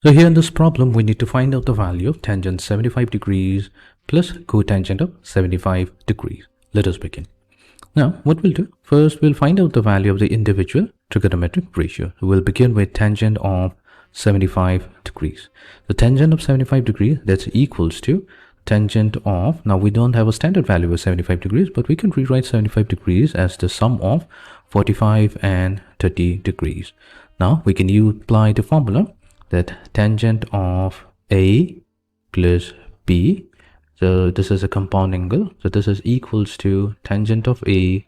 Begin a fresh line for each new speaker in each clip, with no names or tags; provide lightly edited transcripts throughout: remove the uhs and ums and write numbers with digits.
So here in this problem, we need to find out the value of tangent 75 degrees plus cotangent of 75 degrees. Let us begin. Now, what we'll do, first we'll find out the value of the individual trigonometric ratio. So we'll begin with tangent of 75 degrees. The tangent of 75 degrees, that's equals to tangent of, now we don't have a standard value of 75 degrees, but we can rewrite 75 degrees as the sum of 45 and 30 degrees. Now we can apply the formula that tangent of A plus B, so this is a compound angle, so this is equals to tangent of A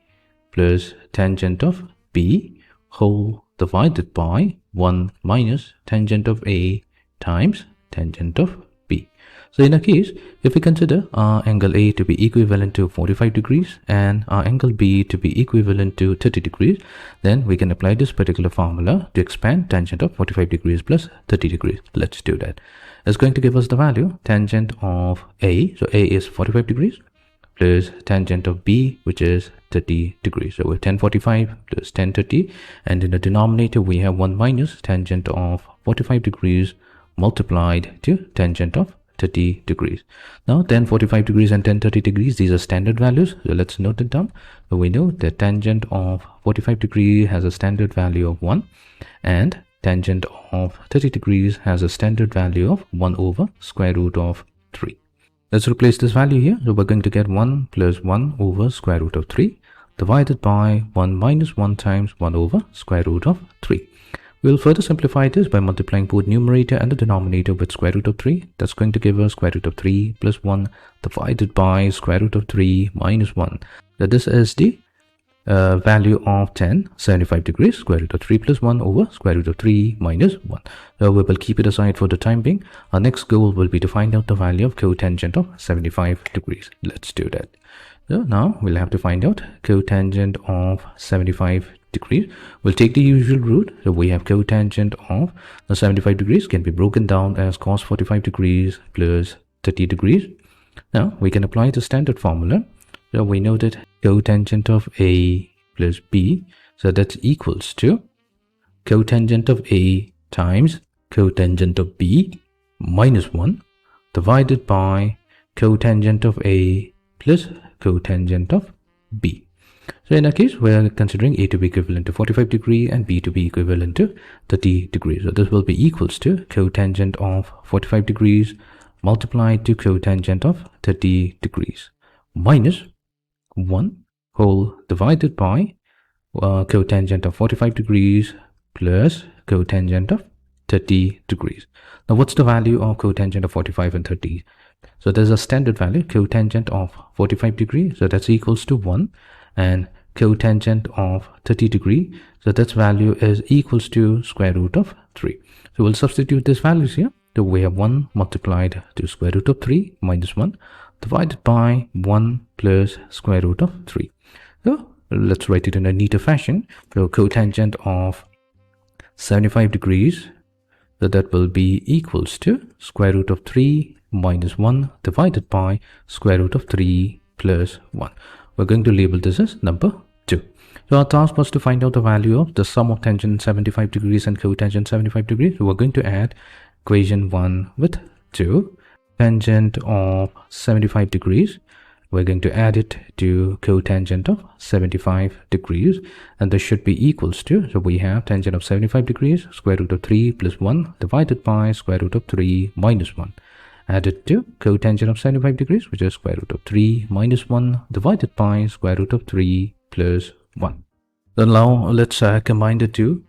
plus tangent of B whole divided by 1 minus tangent of A times tangent of B. So in our case, if we consider our angle A to be equivalent to 45 degrees and our angle B to be equivalent to 30 degrees, then we can apply this particular formula to expand tangent of 45 degrees plus 30 degrees. Let's do that. It's going to give us the value tangent of A, so A is 45 degrees, plus tangent of B, which is 30 degrees. So we have 1045 plus 1030, and in the denominator we have 1 minus tangent of 45 degrees multiplied to tangent of 30 degrees. Now 1045 degrees and 1030 degrees, these are standard values, so let's note it down. So we know that tangent of 45 degrees has a standard value of 1 and tangent of 30 degrees has a standard value of 1 over square root of 3. Let's replace this value here. So we're going to get 1 plus 1 over square root of 3 divided by 1 minus 1 times 1 over square root of 3. We'll further simplify this by multiplying both numerator and the denominator with square root of 3. That's going to give us square root of 3 plus 1 divided by square root of 3 minus 1. So this is the value of 75 degrees, square root of 3 plus 1 over square root of 3 minus 1. So we will keep it aside for the time being. Our next goal will be to find out the value of cotangent of 75 degrees. Let's do that. So now we'll have to find out cotangent of 75 degrees. We'll take the usual route. So we have cotangent of the 75 degrees can be broken down as cos 45 degrees plus 30 degrees. Now we can apply the standard formula. So we know that cotangent of A plus B, so that's equals to cotangent of A times cotangent of B minus 1 divided by cotangent of A plus cotangent of B. So in our case, we are considering A to be equivalent to 45 degrees and B to be equivalent to 30 degrees. So this will be equals to cotangent of 45 degrees multiplied to cotangent of 30 degrees minus 1 whole divided by cotangent of 45 degrees plus cotangent of 30 degrees. Now what's the value of cotangent of 45 and 30? So there's a standard value, cotangent of 45 degrees, so that's equals to 1, and cotangent of 30 degree, so that value is equals to square root of 3. So we'll substitute these values here. So we have 1 multiplied to square root of 3 minus 1 divided by 1 plus square root of 3. So let's write it in a neater fashion. So cotangent of 75 degrees, so that will be equals to square root of 3 minus 1 divided by square root of 3 plus 1. We're going to label this as number 2. So our task was to find out the value of the sum of tangent 75 degrees and cotangent 75 degrees. So we're going to add equation 1 with 2. Tangent of 75 degrees, we're going to add it to cotangent of 75 degrees, and this should be equals to, so we have tangent of 75 degrees square root of 3 plus 1 divided by square root of 3 minus 1. Added to cotangent of 75 degrees, which is square root of 3 minus 1 divided by square root of 3 plus 1. So now let's combine the two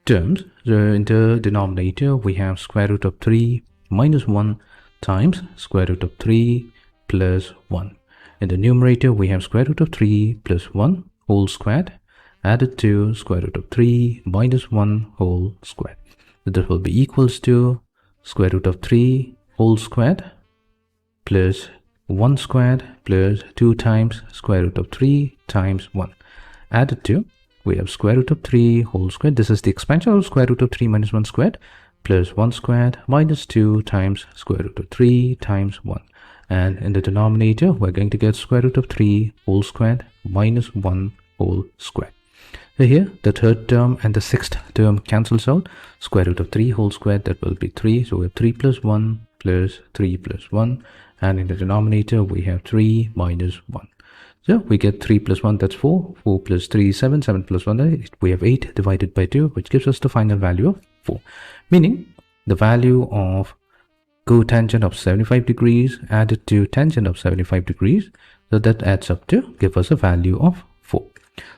terms. So in the denominator we have square root of 3 minus 1 times square root of 3 plus 1. In the numerator we have square root of 3 plus 1 whole squared added to square root of 3 minus 1 whole squared. So this will be equals to square root of 3 whole squared plus 1 squared plus 2 times square root of 3 times 1 added to, we have square root of 3 whole squared. This is the expansion of square root of 3 minus 1 squared plus 1 squared minus 2 times square root of 3 times 1. And in the denominator, we're going to get square root of 3 whole squared minus 1 whole squared. So here the third term and the sixth term cancels out. Square root of 3 whole square, that will be 3. So we have 3 plus 1 plus 3 plus 1. And in the denominator, we have 3 minus 1. So we get 3 plus 1, that's 4. 4 plus 3 is 7. 7 plus 1, 8. We have 8 divided by 2, which gives us the final value of 4. Meaning the value of cotangent of 75 degrees added to tangent of 75 degrees. So that adds up to give us a value of 4.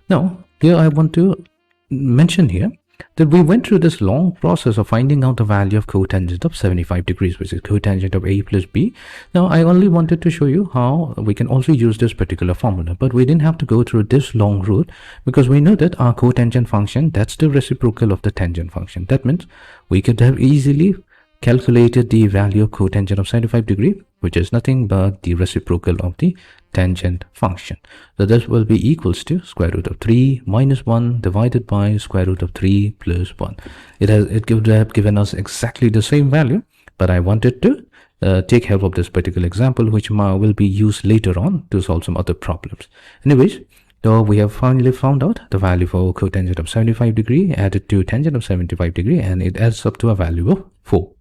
Now, here I want to mention here that we went through this long process of finding out the value of cotangent of 75 degrees, which is cotangent of A plus B. Now, I only wanted to show you how we can also use this particular formula, but we didn't have to go through this long route because we know that our cotangent function, that's the reciprocal of the tangent function. That means we could have easily calculated the value of cotangent of 75 degree, which is nothing but the reciprocal of the tangent function. So this will be equals to square root of 3 minus 1 divided by square root of 3 plus 1. It would have given us exactly the same value, but I wanted to take help of this particular example, which will be used later on to solve some other problems. Anyways, so we have finally found out the value for cotangent of 75 degree added to tangent of 75 degree, and it adds up to a value of 4.